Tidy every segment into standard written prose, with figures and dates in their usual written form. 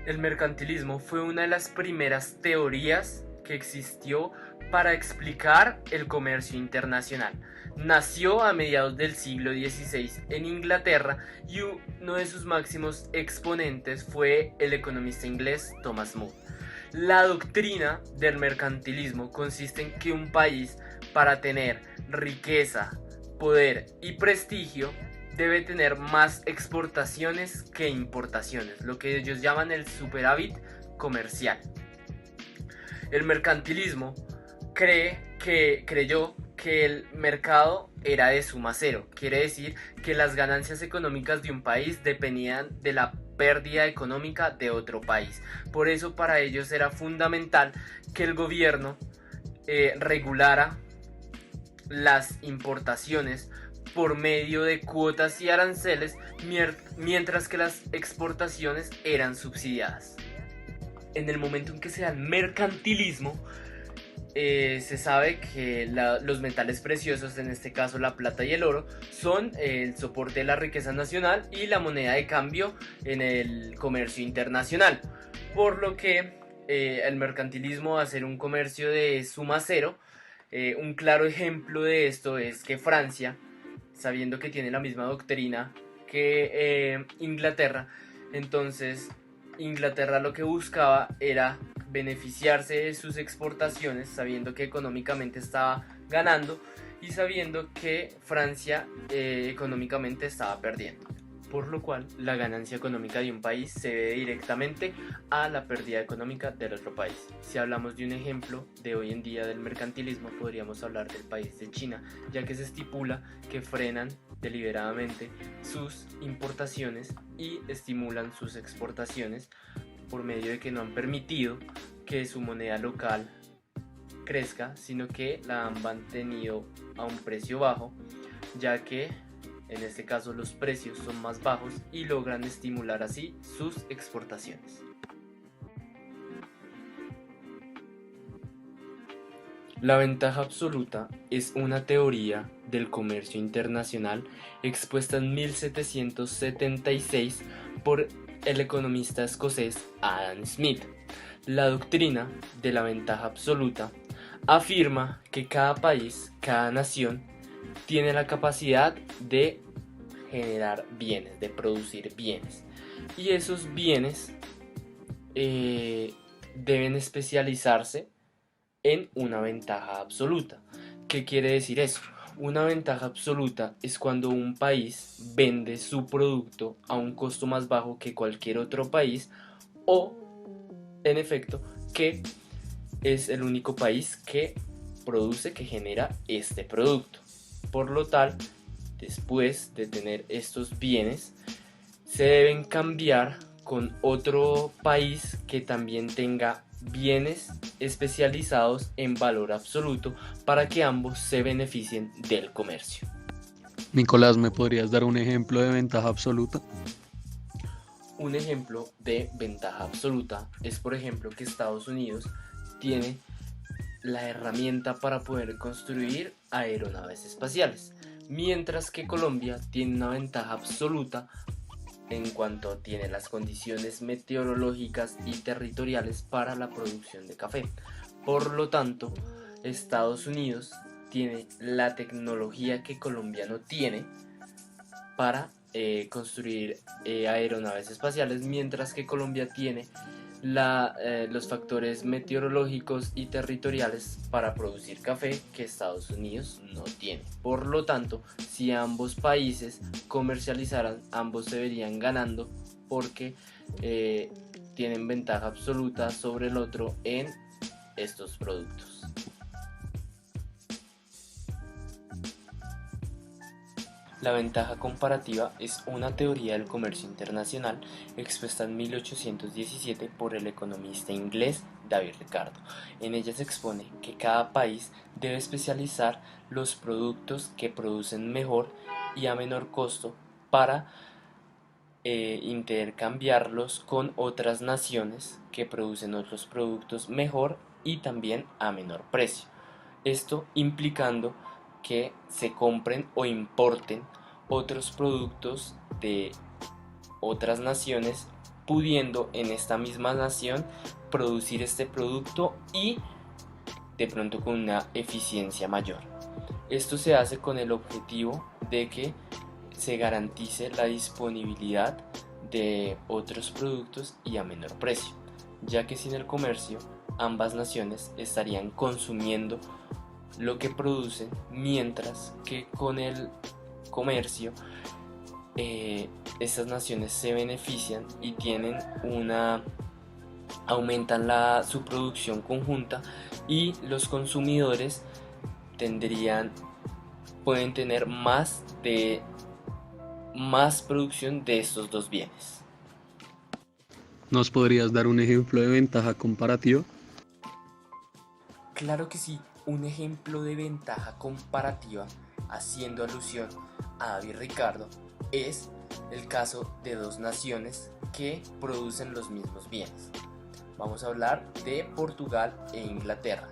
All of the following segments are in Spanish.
El mercantilismo fue una de las primeras teorías que existió para explicar el comercio internacional. Nació a mediados del siglo XVI en Inglaterra y uno de sus máximos exponentes fue el economista inglés Thomas More. La doctrina del mercantilismo consiste en que un país, para tener riqueza, poder y prestigio, debe tener más exportaciones que importaciones, lo que ellos llaman el superávit comercial. El mercantilismo creyó que el mercado era de suma cero, quiere decir que las ganancias económicas de un país dependían de la pérdida económica de otro país. Por eso para ellos era fundamental que el gobierno regulara las importaciones por medio de cuotas y aranceles, mientras que las exportaciones eran subsidiadas. En el momento en que se da el mercantilismo, se sabe que los metales preciosos, en este caso la plata y el oro, son el soporte de la riqueza nacional y la moneda de cambio en el comercio internacional. Por lo que el mercantilismo va a ser un comercio de suma cero. Un claro ejemplo de esto es que Francia, sabiendo que tiene la misma doctrina que Inglaterra, entonces Inglaterra lo que buscaba era beneficiarse de sus exportaciones, sabiendo que económicamente estaba ganando y sabiendo que Francia económicamente estaba perdiendo. Por lo cual la ganancia económica de un país se debe directamente a la pérdida económica del otro país. Si hablamos de un ejemplo de hoy en día del mercantilismo, podríamos hablar del país de China, ya que se estipula que frenan deliberadamente sus importaciones y estimulan sus exportaciones por medio de que no han permitido que su moneda local crezca, sino que la han mantenido a un precio bajo, ya que en este caso los precios son más bajos y logran estimular así sus exportaciones. La ventaja absoluta es una teoría del comercio internacional expuesta en 1776 por el economista escocés Adam Smith. La doctrina de la ventaja absoluta afirma que cada país, cada nación, tiene la capacidad de generar bienes, de producir bienes. Y esos bienes deben especializarse en una ventaja absoluta. ¿Qué quiere decir eso? Una ventaja absoluta es cuando un país vende su producto a un costo más bajo que cualquier otro país, o, en efecto, que es el único país que produce, que genera este producto. Por lo tal, después de tener estos bienes, se deben cambiar con otro país que también tenga bienes especializados en valor absoluto para que ambos se beneficien del comercio. Nicolás, ¿me podrías dar un ejemplo de ventaja absoluta? Un ejemplo de ventaja absoluta es, por ejemplo, que Estados Unidos tiene la herramienta para poder construir aeronaves espaciales, mientras que Colombia tiene una ventaja absoluta en cuanto tiene las condiciones meteorológicas y territoriales para la producción de café. Por lo tanto, Estados Unidos tiene la tecnología que Colombia no tiene para construir aeronaves espaciales, mientras que Colombia tiene los factores meteorológicos y territoriales para producir café que Estados Unidos no tiene. Por lo tanto, si ambos países comercializaran, ambos se verían ganando porque tienen ventaja absoluta sobre el otro en estos productos. La ventaja comparativa es una teoría del comercio internacional expuesta en 1817 por el economista inglés David Ricardo. En ella se expone que cada país debe especializar los productos que producen mejor y a menor costo para intercambiarlos con otras naciones que producen otros productos mejor y también a menor precio. Esto implicando que se compren o importen otros productos de otras naciones pudiendo en esta misma nación producir este producto y de pronto con una eficiencia mayor. Esto se hace con el objetivo de que se garantice la disponibilidad de otros productos y a menor precio, ya que sin el comercio ambas naciones estarían consumiendo lo que producen, mientras que con el comercio estas naciones se benefician y aumentan su producción conjunta, y los consumidores pueden tener más producción de estos dos bienes. ¿Nos podrías dar un ejemplo de ventaja comparativa? Claro que sí, un ejemplo de ventaja comparativa, haciendo alusión a David Ricardo, es el caso de dos naciones que producen los mismos bienes. Vamos a hablar de Portugal e Inglaterra.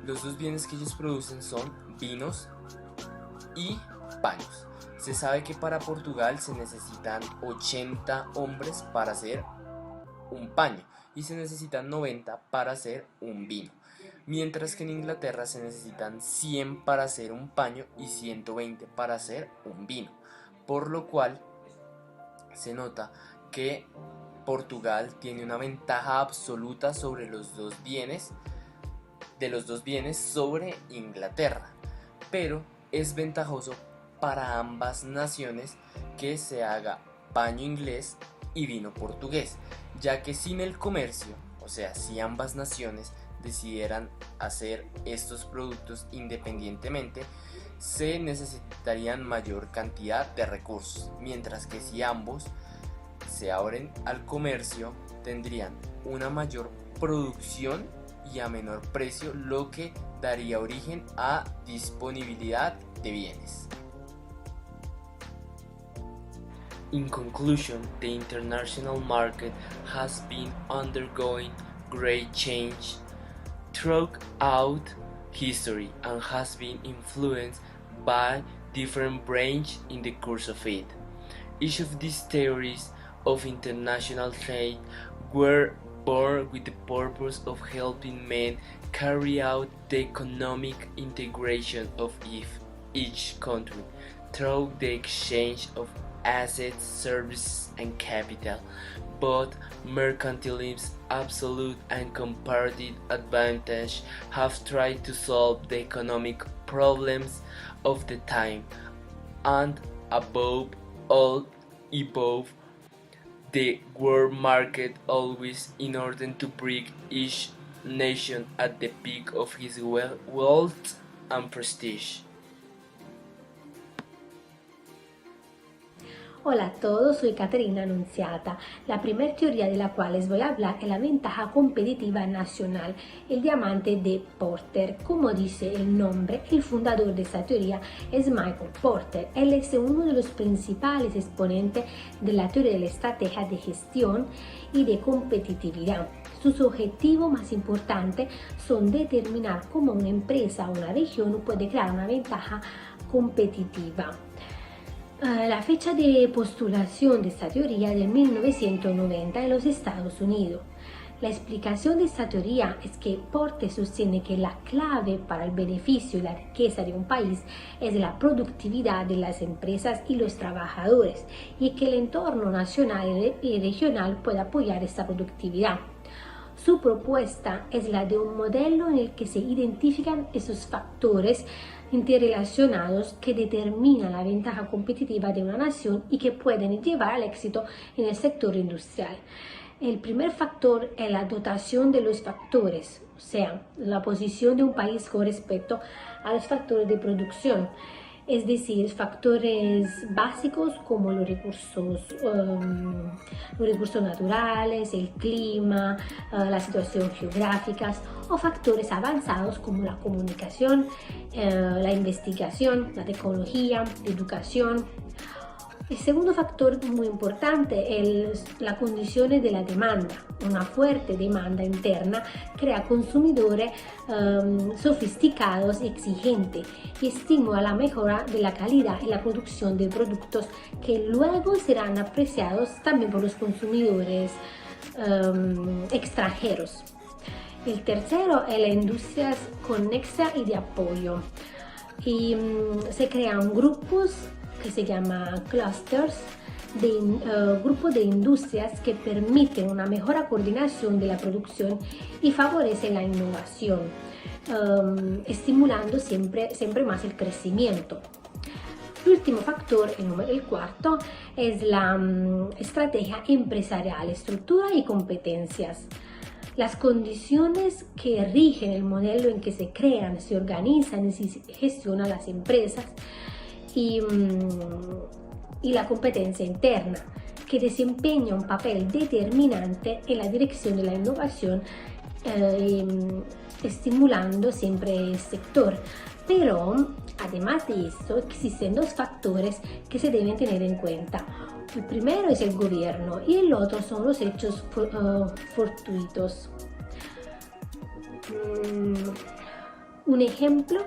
Los dos bienes que ellos producen son vinos y paños. Se sabe que para Portugal se necesitan 80 hombres para hacer un paño y se necesitan 90 para hacer un vino, mientras que en Inglaterra se necesitan 100 para hacer un paño y 120 para hacer un vino, por lo cual se nota que Portugal tiene una ventaja absoluta sobre los dos bienes sobre Inglaterra, pero es ventajoso para ambas naciones que se haga paño inglés y vino portugués, ya que sin el comercio, o sea, si ambas naciones decidieran hacer estos productos independientemente, se necesitarían mayor cantidad de recursos, mientras que si ambos se abren al comercio tendrían una mayor producción y a menor precio, lo que daría origen a disponibilidad de bienes. In conclusion, the international market has been undergoing great change throughout history and has been influenced by different branches in the course of it. Each of these theories of international trade were born with the purpose of helping men carry out the economic integration of each country through the exchange of assets, services, and capital. Both mercantilism's absolute and comparative advantage have tried to solve the economic problems of the time, and above all, evolve the world market always in order to bring each nation at the peak of his wealth and prestige. Hola a todos, soy Caterina Annunziata. La primera teoría de la cual les voy a hablar es la ventaja competitiva nacional, el diamante de Porter. Como dice el nombre, el fundador de esta teoría es Michael Porter. Él es uno de los principales exponentes de la teoría de la estrategia de gestión y de competitividad. Sus objetivos más importantes son determinar cómo una empresa o una región puede crear una ventaja competitiva. La fecha de postulación de esta teoría es de 1990 en los Estados Unidos. La explicación de esta teoría es que Porter sostiene que la clave para el beneficio y la riqueza de un país es la productividad de las empresas y los trabajadores, y que el entorno nacional y regional puede apoyar esta productividad. Su propuesta es la de un modelo en el que se identifican esos factores interrelacionados que determinan la ventaja competitiva de una nación y que pueden llevar al éxito en el sector industrial. El primer factor es la dotación de los factores, o sea, la posición de un país con respecto a los factores de producción, es decir, factores básicos como los recursos naturales, el clima, la situación geográfica, o factores avanzados como la comunicación, la investigación, la tecnología, la educación, El segundo factor muy importante es la condición de la demanda. Una fuerte demanda interna crea consumidores sofisticados y exigentes y estimula la mejora de la calidad y la producción de productos que luego serán apreciados también por los consumidores extranjeros. El tercero es la industria conexa y de apoyo. Y se crean grupos que se llama clusters, grupos de industrias que permiten una mejor coordinación de la producción y favorecen la innovación, estimulando siempre más el crecimiento. El último factor, el cuarto, es la estrategia empresarial, estructura y competencias. Las condiciones que rigen el modelo en que se crean, se organizan y se gestionan las empresas y la competencia interna, que desempeña un papel determinante en la dirección de la innovación, estimulando siempre el sector. Pero, además de eso, existen dos factores que se deben tener en cuenta. El primero es el gobierno y el otro son los hechos fortuitos. Un ejemplo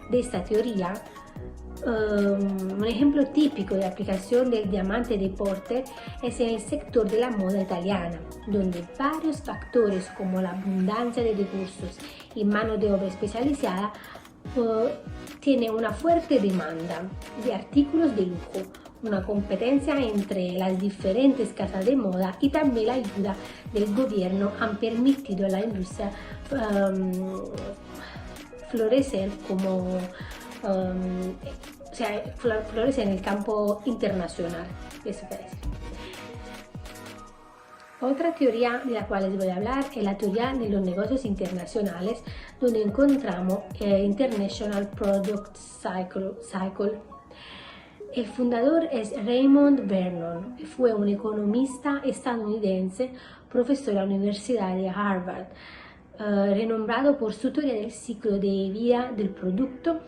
de esta teoría, un ejemplo típico de aplicación del diamante de Porter es en el sector de la moda italiana, donde varios factores como la abundancia de recursos y mano de obra especializada tiene una fuerte demanda de artículos de lujo, una competencia entre las diferentes casas de moda y también la ayuda del gobierno han permitido a la industria florecer florecer en el campo internacional. Eso quiere decir. Otra teoría de la cual les voy a hablar es la teoría de los negocios internacionales, donde encontramos International Product Cycle. El fundador es Raymond Vernon, fue un economista estadounidense, profesor de la Universidad de Harvard, renombrado por su teoría del ciclo de vida del producto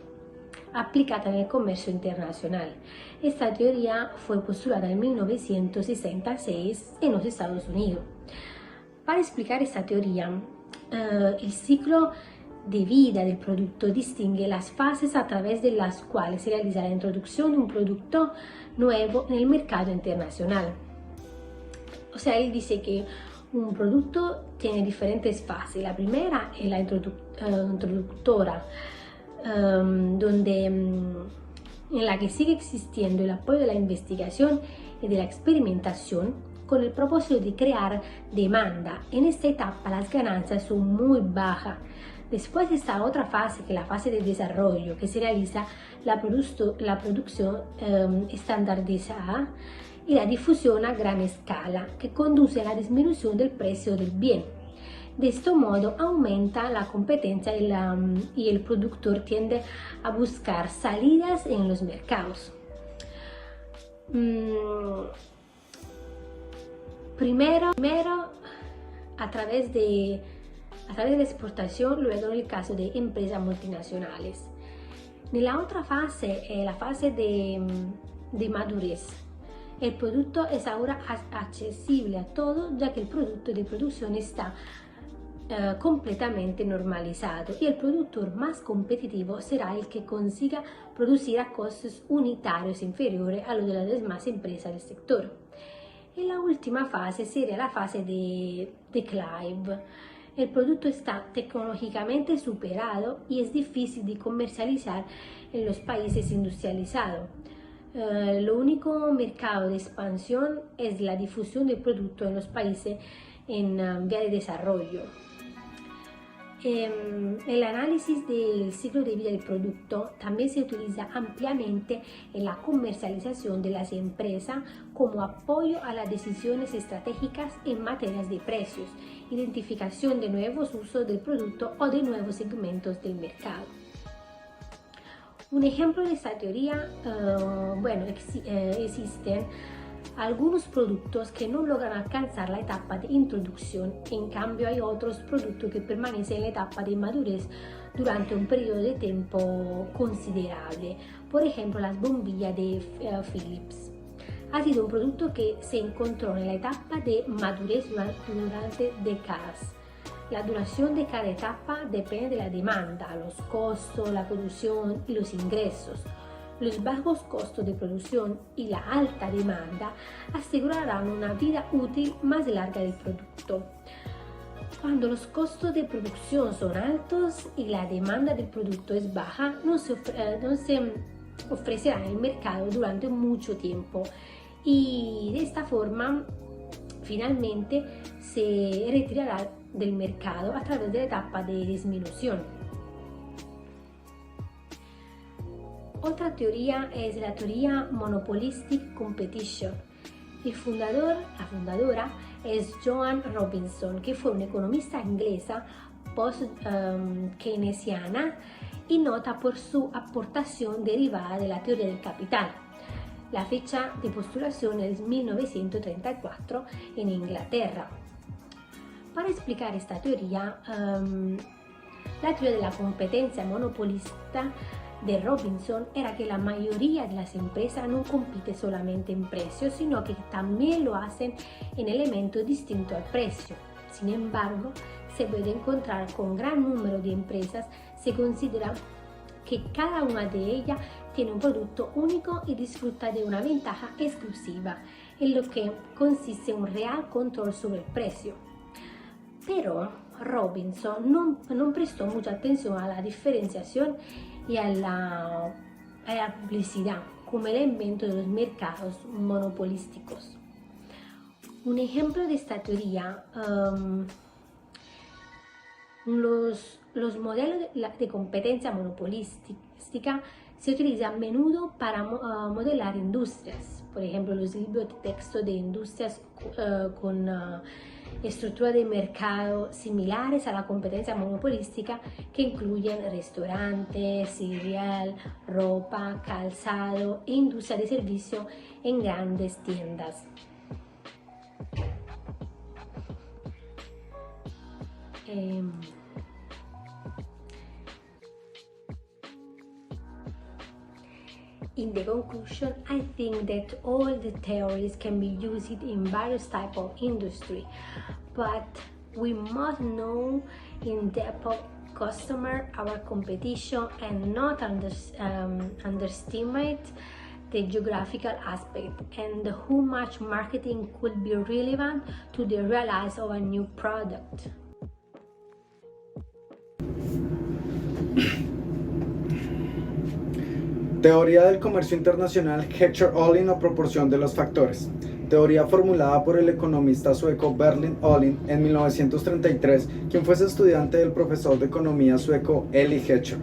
aplicada en el comercio internacional. Esta teoría fue postulada en 1966 en los Estados Unidos. Para explicar esta teoría, el ciclo de vida del producto distingue las fases a través de las cuales se realiza la introducción de un producto nuevo en el mercado internacional. O sea, él dice que un producto tiene diferentes fases. La primera es la introductora, en la que sigue existiendo el apoyo de la investigación y de la experimentación con el propósito de crear demanda. En esta etapa las ganancias son muy bajas. Después está otra fase, que es la fase de desarrollo, que se realiza la producción estandarizada y la difusión a gran escala, que conduce a la disminución del precio del bien. De este modo aumenta la competencia y el productor tiende a buscar salidas en los mercados. Primero a través de exportación, luego en el caso de empresas multinacionales. La otra fase es la fase de madurez. El producto es ahora accesible a todos, ya que el producto de producción está completamente normalizado y el productor más competitivo será el que consiga producir a costos unitarios inferiores a los de las demás empresas del sector. En la última fase sería la fase de declive. El producto está tecnológicamente superado y es difícil de comercializar en los países industrializados. Lo único mercado de expansión es la difusión del producto en los países en vía de desarrollo. El análisis del ciclo de vida del producto también se utiliza ampliamente en la comercialización de las empresas como apoyo a las decisiones estratégicas en materias de precios, identificación de nuevos usos del producto o de nuevos segmentos del mercado. Un ejemplo de esta teoría, existen algunos productos que no logran alcanzar la etapa de introducción, en cambio hay otros productos que permanecen en la etapa de madurez durante un periodo de tiempo considerable, por ejemplo las bombillas de Philips. ha sido un producto que se encontró en la etapa de madurez durante décadas. La duración de cada etapa depende de la demanda, los costos, la producción y los ingresos. Los bajos costos de producción y la alta demanda asegurarán una vida útil más larga del producto. Cuando los costos de producción son altos y la demanda del producto es baja, no se ofrecerá en el mercado durante mucho tiempo y de esta forma finalmente se retirará del mercado a través de la etapa de disminución. Otra teoría es la teoría Monopolistic Competition. La fundadora es Joan Robinson, que fue una economista inglesa post-keynesiana y nota por su aportación derivada de la teoría del capital. La fecha de postulación es 1934 en Inglaterra. Para explicar esta teoría, la teoría de la competencia monopolista de Robinson era que la mayoría de las empresas no compite solamente en precios, sino que también lo hacen en elementos distintos al precio. Sin embargo, se puede encontrar con gran número de empresas, se considera que cada una de ellas tiene un producto único y disfruta de una ventaja exclusiva, en lo que consiste en un real control sobre el precio. Pero Robinson no prestó mucha atención a la diferenciación y a la publicidad como elemento de los mercados monopolísticos. Un ejemplo de esta teoría, los modelos de competencia monopolística se utilizan a menudo para modelar industrias. Por ejemplo, los libros de texto de industrias con estructuras de mercado similares a la competencia monopolística, que incluyen restaurantes, cereal, ropa, calzado e industria de servicio en grandes tiendas. In the conclusion, I think that all the theories can be used in various types of industry, but we must know in depth of customer, our competition, and not underestimate the geographical aspect and how much marketing could be relevant to the realize of a new product. Teoría del comercio internacional Heckscher-Ohlin o proporción de los factores. Teoría formulada por el economista sueco Bertil Ohlin en 1933, quien fuese estudiante del profesor de economía sueco Eli Heckscher.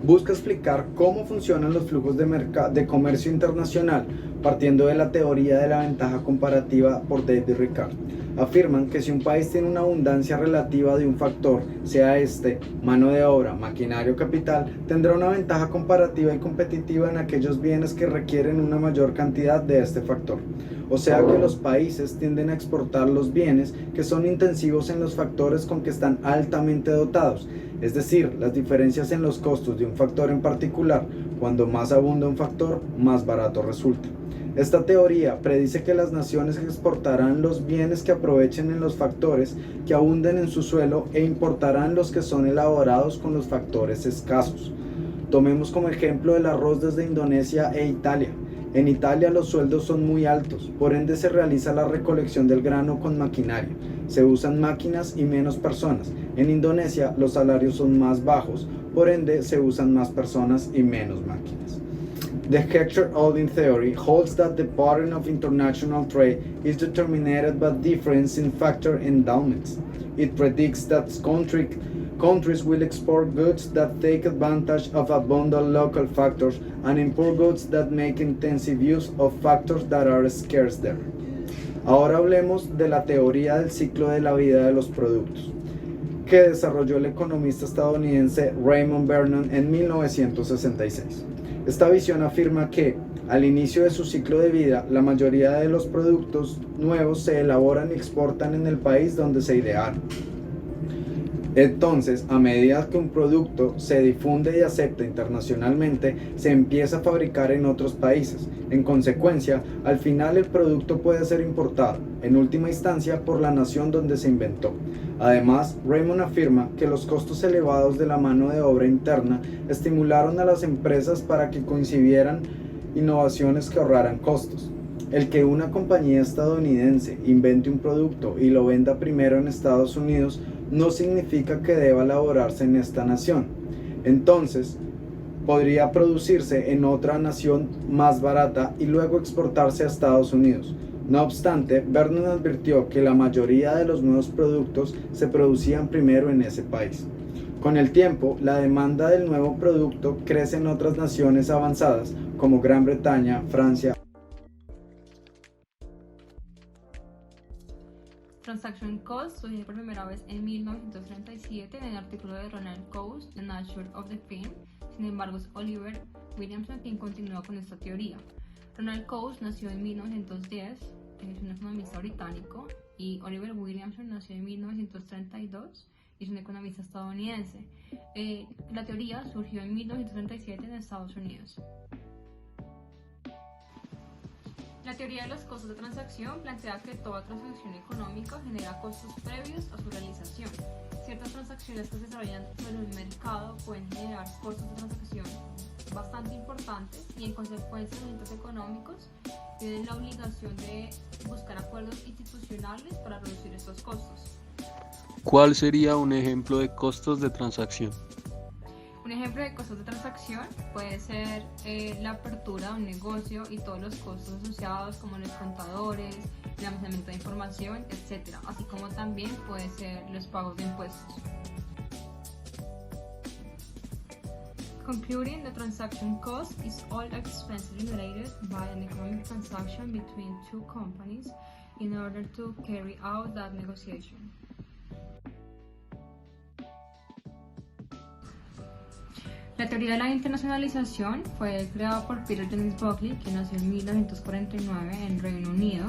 Busca explicar cómo funcionan los flujos de comercio internacional, partiendo de la teoría de la ventaja comparativa por David Ricardo. Afirman que si un país tiene una abundancia relativa de un factor, sea este mano de obra, maquinaria o capital, tendrá una ventaja comparativa y competitiva en aquellos bienes que requieren una mayor cantidad de este factor. O sea que los países tienden a exportar los bienes que son intensivos en los factores con que están altamente dotados, es decir, las diferencias en los costos de un factor en particular. Cuando más abunda un factor, más barato resulta. Esta teoría predice que las naciones exportarán los bienes que aprovechen en los factores que abunden en su suelo e importarán los que son elaborados con los factores escasos. Tomemos como ejemplo el arroz desde Indonesia e Italia. En Italia los sueldos son muy altos, por ende se realiza la recolección del grano con maquinaria. Se usan máquinas y menos personas. En Indonesia los salarios son más bajos, por ende se usan más personas y menos máquinas. The Heckscher-Ohlin theory holds that the pattern of international trade is determined by difference in factor endowments. It predicts that countries will export goods that take advantage of abundant local factors and import goods that make intensive use of factors that are scarce there. Ahora hablemos de la teoría del ciclo de la vida de los productos, que desarrolló el economista estadounidense Raymond Vernon en 1966. Esta visión afirma que, al inicio de su ciclo de vida, la mayoría de los productos nuevos se elaboran y exportan en el país donde se idearon. Entonces, a medida que un producto se difunde y acepta internacionalmente, se empieza a fabricar en otros países. En consecuencia, al final el producto puede ser importado, en última instancia, por la nación donde se inventó. Además, Raymond afirma que los costos elevados de la mano de obra interna estimularon a las empresas para que concibieran innovaciones que ahorraran costos. El que una compañía estadounidense invente un producto y lo venda primero en Estados Unidos no significa que deba elaborarse en esta nación. Entonces, podría producirse en otra nación más barata y luego exportarse a Estados Unidos. No obstante, Vernon advirtió que la mayoría de los nuevos productos se producían primero en ese país. Con el tiempo, la demanda del nuevo producto crece en otras naciones avanzadas como Gran Bretaña, Francia. Transaction Cost surgió por primera vez en 1937 en el artículo de Ronald Coase, The Nature of the Firm. Sin embargo, es Oliver Williamson quien continúa con esta teoría. Ronald Coase nació en 1910, es un economista británico, y Oliver Williamson nació en 1932 y es un economista estadounidense. La teoría surgió en 1937 en Estados Unidos. La teoría de los costos de transacción plantea que toda transacción económica genera costos previos a su realización. Ciertas transacciones que se desarrollan sobre un mercado pueden generar costos de transacción bastante importantes y en consecuencia los agentes económicos tienen la obligación de buscar acuerdos institucionales para reducir estos costos. ¿Cuál sería un ejemplo de costos de transacción? Un ejemplo de costos de transacción puede ser la apertura de un negocio y todos los costos asociados como los contadores, el almacenamiento de información, etc. Así como también puede ser los pagos de impuestos. Concluding, the transaction cost is all expenses generated by an economic transaction between two companies in order to carry out that negotiation. La teoría de la internacionalización fue creada por Peter Jennings Buckley, que nació en 1949 en Reino Unido.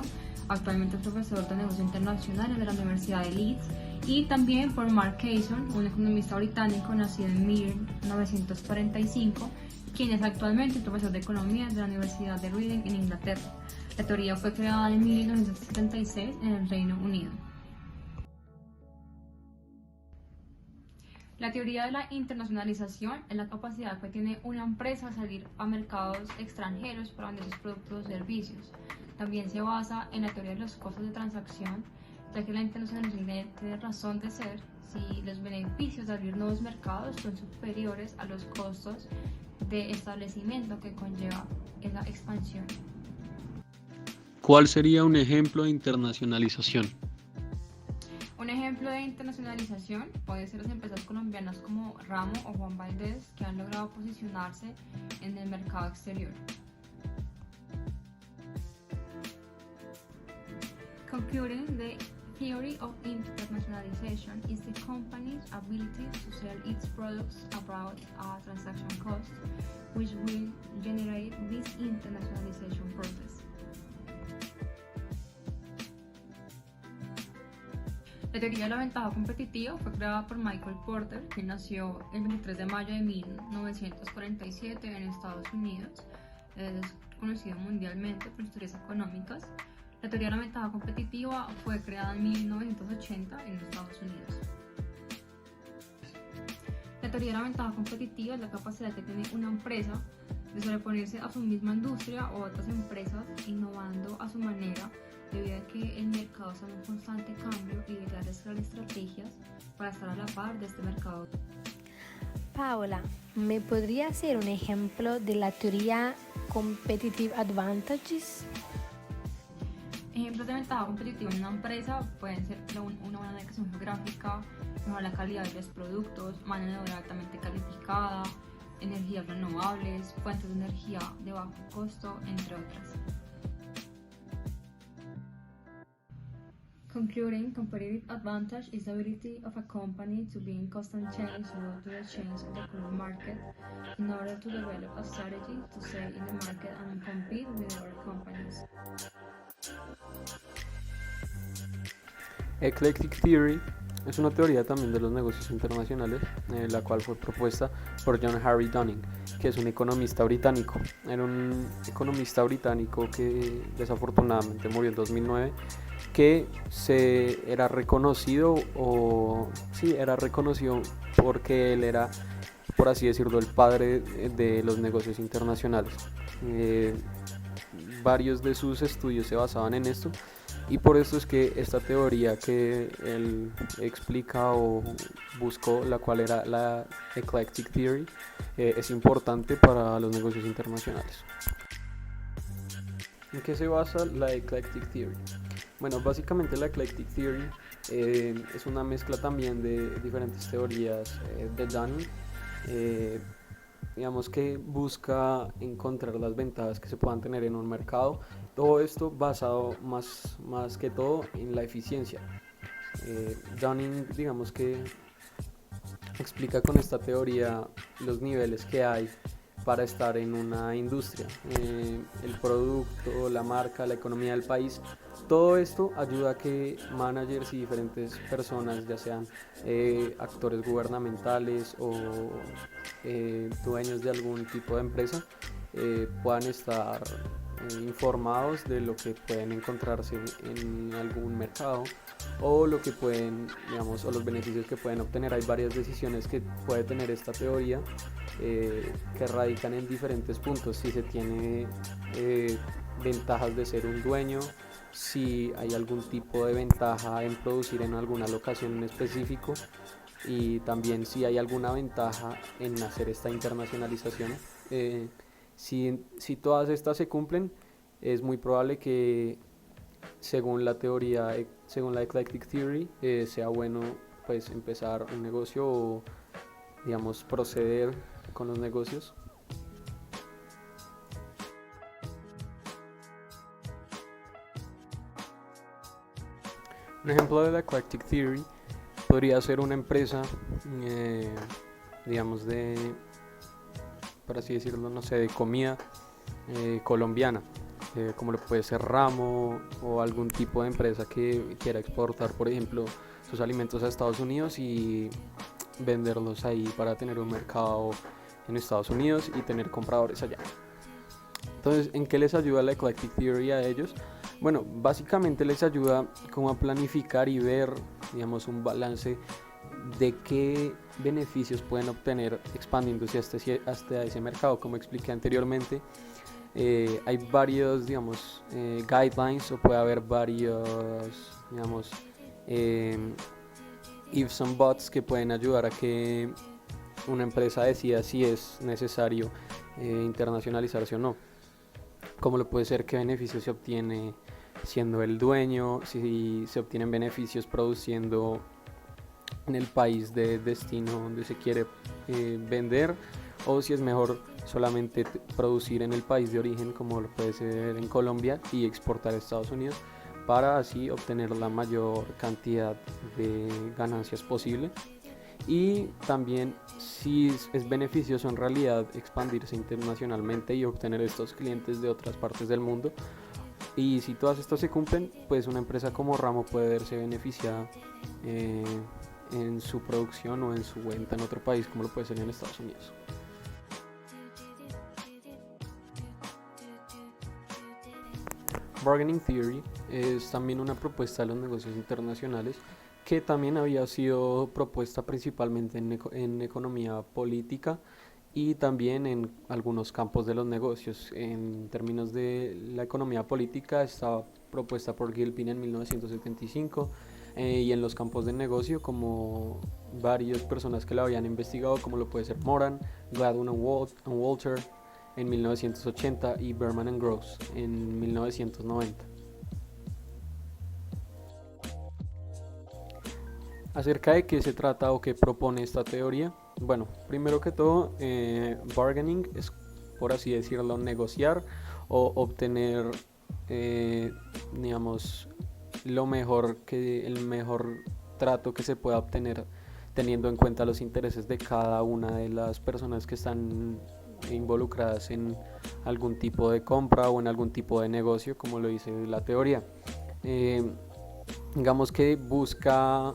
Actualmente es profesor de negocio internacional de la Universidad de Leeds, y también por Mark Casson, un economista británico nacido en 1945, quien es actualmente profesor de economía de la Universidad de Reading en Inglaterra. La teoría fue creada en 1976 en el Reino Unido. La teoría de la internacionalización es la capacidad que tiene una empresa a salir a mercados extranjeros para vender sus productos o servicios. También se basa en la teoría de los costos de transacción, ya que la internacionalización tiene razón de ser si los beneficios de abrir nuevos mercados son superiores a los costos de establecimiento que conlleva esa expansión. ¿Cuál sería un ejemplo de internacionalización? Un ejemplo de internacionalización puede ser las empresas colombianas como Ramo o Juan Valdez, que han logrado posicionarse en el mercado exterior. Concluding, the theory of internationalization is the company's ability to sell its products abroad at transaction cost, which will generate this internationalization process. La teoría de la ventaja competitiva fue creada por Michael Porter, que nació el 23 de mayo de 1947 en Estados Unidos. Es conocido mundialmente por sus teorías económicas. La teoría de la ventaja competitiva fue creada en 1980 en Estados Unidos. La teoría de la ventaja competitiva es la capacidad que tiene una empresa de sobreponerse a su misma industria o a otras empresas, innovando a su manera, debido a que el mercado está en un constante cambio y deberá crear estrategias para estar a la par de este mercado. Paola, ¿me podría hacer un ejemplo de la teoría Competitive Advantages? Ejemplos de ventaja competitiva en una empresa pueden ser una buena ubicación geográfica, mejorar la calidad de los productos, mano de obra altamente calificada, energías renovables, fuentes de energía de bajo costo, entre otras. Concluding, competitive advantage is the ability of a company to be in constant change due to the change of the current market in order to develop a strategy to stay in the market and compete with other companies. Eclectic theory es una teoría también de los negocios internacionales, la cual fue propuesta por John Harry Dunning, que es un economista británico. Era un economista británico que desafortunadamente murió en 2009, que era reconocido porque él era, por así decirlo, el padre de los negocios internacionales. Varios de sus estudios se basaban en esto, y por eso es que esta teoría que él explica o buscó, la cual era la Eclectic Theory, es importante para los negocios internacionales. ¿En qué se basa la Eclectic Theory? Bueno, básicamente la Eclectic Theory es una mezcla también de diferentes teorías de Dunning. Digamos que busca encontrar las ventajas que se puedan tener en un mercado. Todo esto basado más que todo en la eficiencia. Dunning, digamos que explica con esta teoría los niveles que hay para estar en una industria, el producto, la marca, la economía del país. Todo esto ayuda a que managers y diferentes personas, ya sean actores gubernamentales o dueños de algún tipo de empresa, puedan estar informados de lo que pueden encontrarse en algún mercado, o lo que pueden, digamos, o los beneficios que pueden obtener. Hay varias decisiones que puede tener esta teoría que radican en diferentes puntos: si se tiene ventajas de ser un dueño, si hay algún tipo de ventaja en producir en alguna locación en específico, y también si hay alguna ventaja en hacer esta internacionalización. Si todas estas se cumplen, es muy probable que, según la Eclectic Theory, sea bueno pues empezar un negocio o, digamos, proceder con los negocios. Un ejemplo de la Eclectic Theory podría ser una empresa, digamos, por así decirlo, no sé, de comida colombiana, como lo puede ser Ramo, o algún tipo de empresa que quiera exportar, por ejemplo, sus alimentos a Estados Unidos y venderlos ahí para tener un mercado en Estados Unidos y tener compradores allá. Entonces, ¿en qué les ayuda la Eclectic Theory a ellos? Bueno, básicamente les ayuda como a planificar y ver, digamos, un balance de qué beneficios pueden obtener expandiéndose hasta ese mercado. Como expliqué anteriormente, hay varios, digamos, guidelines, o puede haber varios, digamos, ifs and buts que pueden ayudar a que una empresa decida si es necesario internacionalizarse o no. Como lo puede ser, qué beneficios se obtiene siendo el dueño, si se obtienen beneficios produciendo en el país de destino donde se quiere vender, o si es mejor solamente producir en el país de origen, como lo puede ser en Colombia, y exportar a Estados Unidos para así obtener la mayor cantidad de ganancias posible. Y también si es beneficioso en realidad expandirse internacionalmente y obtener estos clientes de otras partes del mundo. Y si todas estas se cumplen, pues una empresa como Ramo puede verse beneficiada en su producción o en su venta en otro país, como lo puede ser en Estados Unidos. Bargaining Theory es también una propuesta de los negocios internacionales, que también había sido propuesta principalmente en economía política y también en algunos campos de los negocios. En términos de la economía política, estaba propuesta por Gilpin en 1975, y en los campos de negocio, como varias personas que la habían investigado, como lo puede ser Moran, Gladwin and Walter en 1980 y Berman and Gross en 1990. ¿Acerca de qué se trata o qué propone esta teoría? Bueno, primero que todo, bargaining es, por así decirlo, negociar o obtener, digamos, el mejor trato que se pueda obtener, teniendo en cuenta los intereses de cada una de las personas que están involucradas en algún tipo de compra o en algún tipo de negocio, como lo dice la teoría. Digamos que busca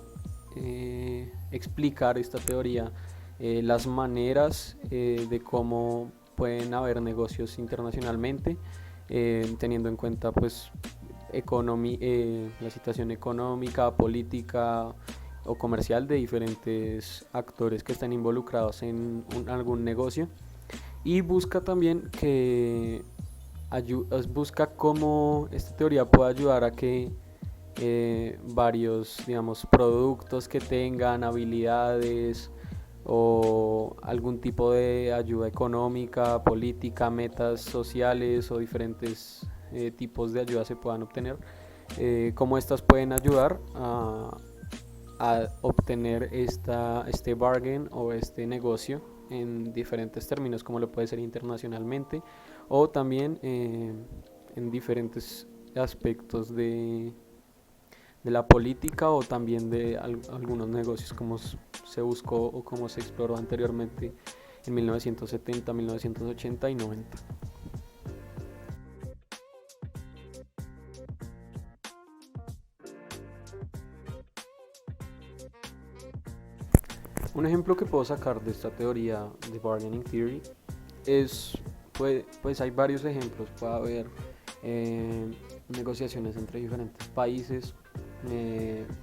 explicar esta teoría las maneras de cómo pueden haber negocios internacionalmente, teniendo en cuenta pues la situación económica, política o comercial de diferentes actores que están involucrados en algún negocio, y busca también busca cómo esta teoría puede ayudar a que varios, digamos, productos que tengan habilidades o algún tipo de ayuda económica, política, metas sociales o diferentes tipos de ayuda se puedan obtener, cómo estas pueden ayudar a obtener este bargain o este negocio en diferentes términos, como lo puede ser internacionalmente o también en diferentes aspectos de la política o también de algunos negocios, como se buscó o como se exploró anteriormente en 1970, 1980 y 90. Un ejemplo que puedo sacar de esta teoría de Bargaining Theory es, pues hay varios ejemplos. Puede haber negociaciones entre diferentes países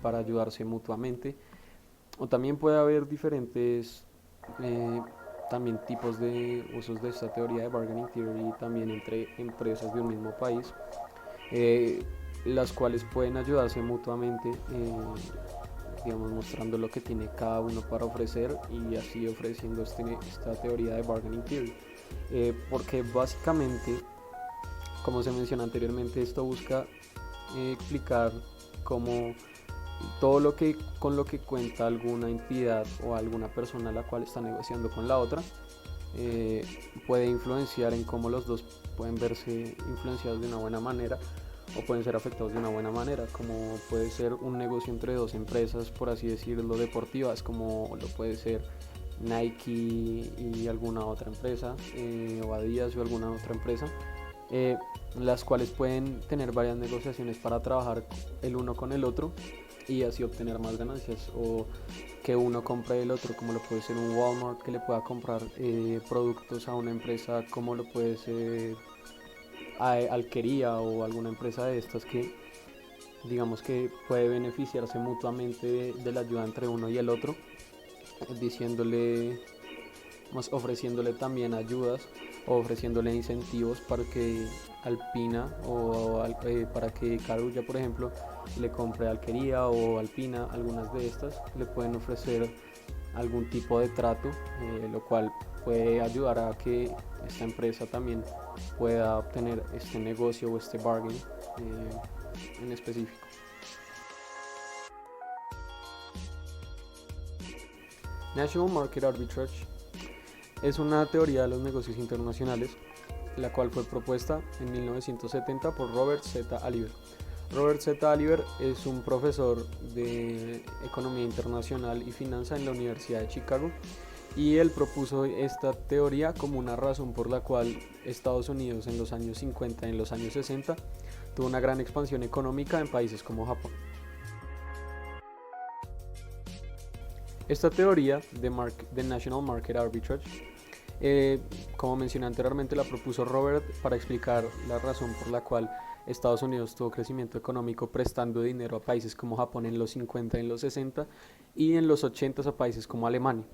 para ayudarse mutuamente, o también puede haber diferentes también tipos de usos de esta teoría de Bargaining Theory también entre empresas de un mismo país, las cuales pueden ayudarse mutuamente, digamos, mostrando lo que tiene cada uno para ofrecer y así ofreciendo esta teoría de Bargaining Theory, porque básicamente, como se menciona anteriormente, esto busca explicar cómo todo con lo que cuenta alguna entidad o alguna persona a la cual está negociando con la otra puede influenciar en cómo los dos pueden verse influenciados de una buena manera o pueden ser afectados de una buena manera, como puede ser un negocio entre dos empresas, por así decirlo, deportivas, como lo puede ser Nike y alguna otra empresa, o Adidas o alguna otra empresa, las cuales pueden tener varias negociaciones para trabajar el uno con el otro y así obtener más ganancias, o que uno compre el otro, como lo puede ser un Walmart que le pueda comprar productos a una empresa, como lo puede ser Alquería o alguna empresa de estas que digamos que puede beneficiarse mutuamente de la ayuda entre uno y el otro, ofreciéndole también ayudas o ofreciéndole incentivos para que Alpina para que Carulla, por ejemplo, le compre Alquería o Alpina. Algunas de estas le pueden ofrecer algún tipo de trato, lo cual puede ayudar a que esta empresa también pueda obtener este negocio o este bargain en específico. National Market Arbitrage es una teoría de los negocios internacionales, la cual fue propuesta en 1970 por Robert Z. Aliber. Robert Z. Aliber es un profesor de Economía Internacional y Finanza en la Universidad de Chicago, y él propuso esta teoría como una razón por la cual Estados Unidos en los años 50 y en los años 60 tuvo una gran expansión económica en países como Japón. Esta teoría de National Market Arbitrage, como mencioné anteriormente, la propuso Robert para explicar la razón por la cual Estados Unidos tuvo crecimiento económico prestando dinero a países como Japón en los 50 y en los 60 y en los 80 a países como Alemania.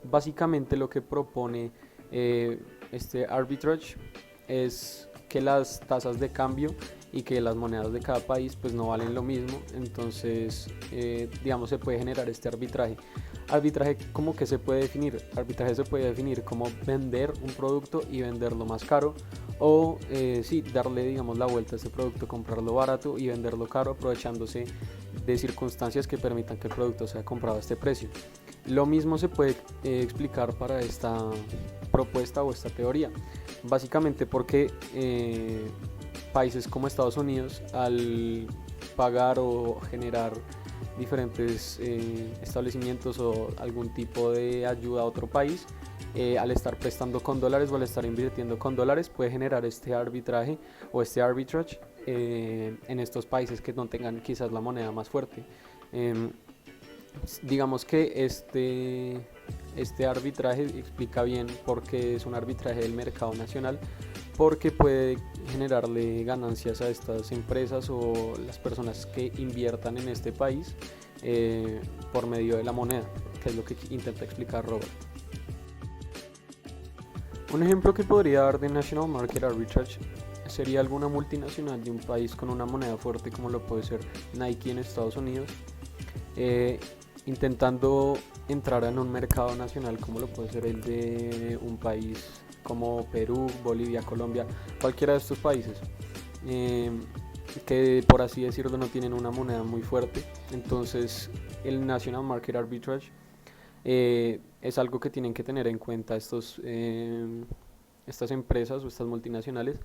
Básicamente lo que propone este arbitrage es que las tasas de cambio y que las monedas de cada país pues no valen lo mismo, entonces digamos se puede generar este arbitraje. Arbitraje, ¿cómo que se puede definir? Arbitraje se puede definir como vender un producto y venderlo más caro, o darle, digamos, la vuelta a ese producto, comprarlo barato y venderlo caro, aprovechándose de circunstancias que permitan que el producto sea comprado a este precio. Lo mismo se puede explicar para esta propuesta o esta teoría, básicamente porque países como Estados Unidos, al pagar o generar diferentes establecimientos o algún tipo de ayuda a otro país, al estar prestando con dólares o al estar invirtiendo con dólares, puede generar este arbitraje o este arbitrage en estos países que no tengan quizás la moneda más fuerte. Digamos que este arbitraje explica bien por qué es un arbitraje del mercado nacional, porque puede generarle ganancias a estas empresas o las personas que inviertan en este país por medio de la moneda, que es lo que intenta explicar Robert. Un ejemplo que podría dar de National Market Arbitrage sería alguna multinacional de un país con una moneda fuerte como lo puede ser Nike en Estados Unidos, intentando entrar en un mercado nacional como lo puede ser el de un país como Perú, Bolivia, Colombia, cualquiera de estos países que por así decirlo no tienen una moneda muy fuerte. Entonces el National Market Arbitrage es algo que tienen que tener en cuenta estas empresas o estas multinacionales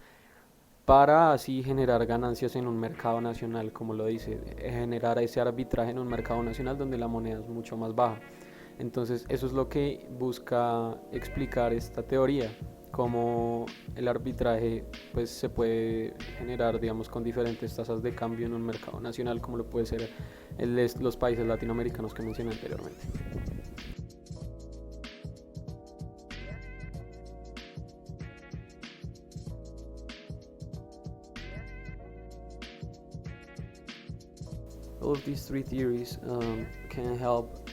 para así generar ganancias en un mercado nacional, como lo dice, generar ese arbitraje en un mercado nacional donde la moneda es mucho más baja. Entonces eso es lo que busca explicar esta teoría, cómo el arbitraje pues se puede generar, digamos, con diferentes tasas de cambio en un mercado nacional, como lo puede ser los países latinoamericanos que mencioné anteriormente. All of these three theories can help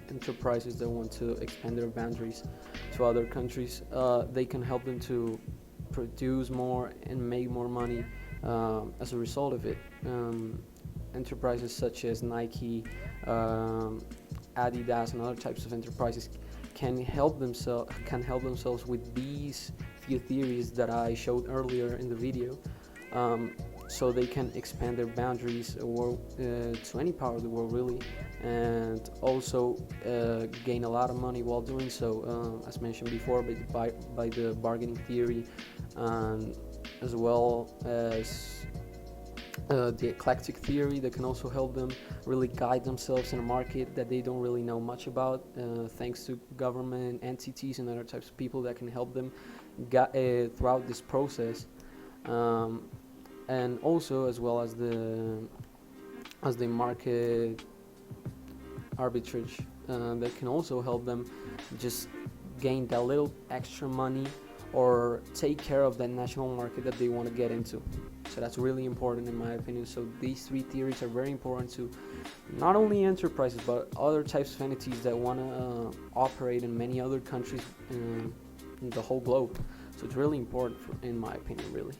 enterprises that want to expand their boundaries to other countries. They can help them to produce more and make more money as a result of it. Enterprises such as Nike, Adidas, and other types of enterprises can help themselves with these few theories that I showed earlier in the video. So they can expand their boundaries to any part of the world really, and also gain a lot of money while doing so, as mentioned before, by the bargaining theory, as well as the eclectic theory that can also help them really guide themselves in a market that they don't really know much about, thanks to government entities and other types of people that can help them throughout this process. And also, as well as the market arbitrage that can also help them just gain that little extra money or take care of that national market that they want to get into. So that's really important in my opinion. So these three theories are very important to not only enterprises but other types of entities that want to operate in many other countries in the whole globe. So it's really important in my opinion, really.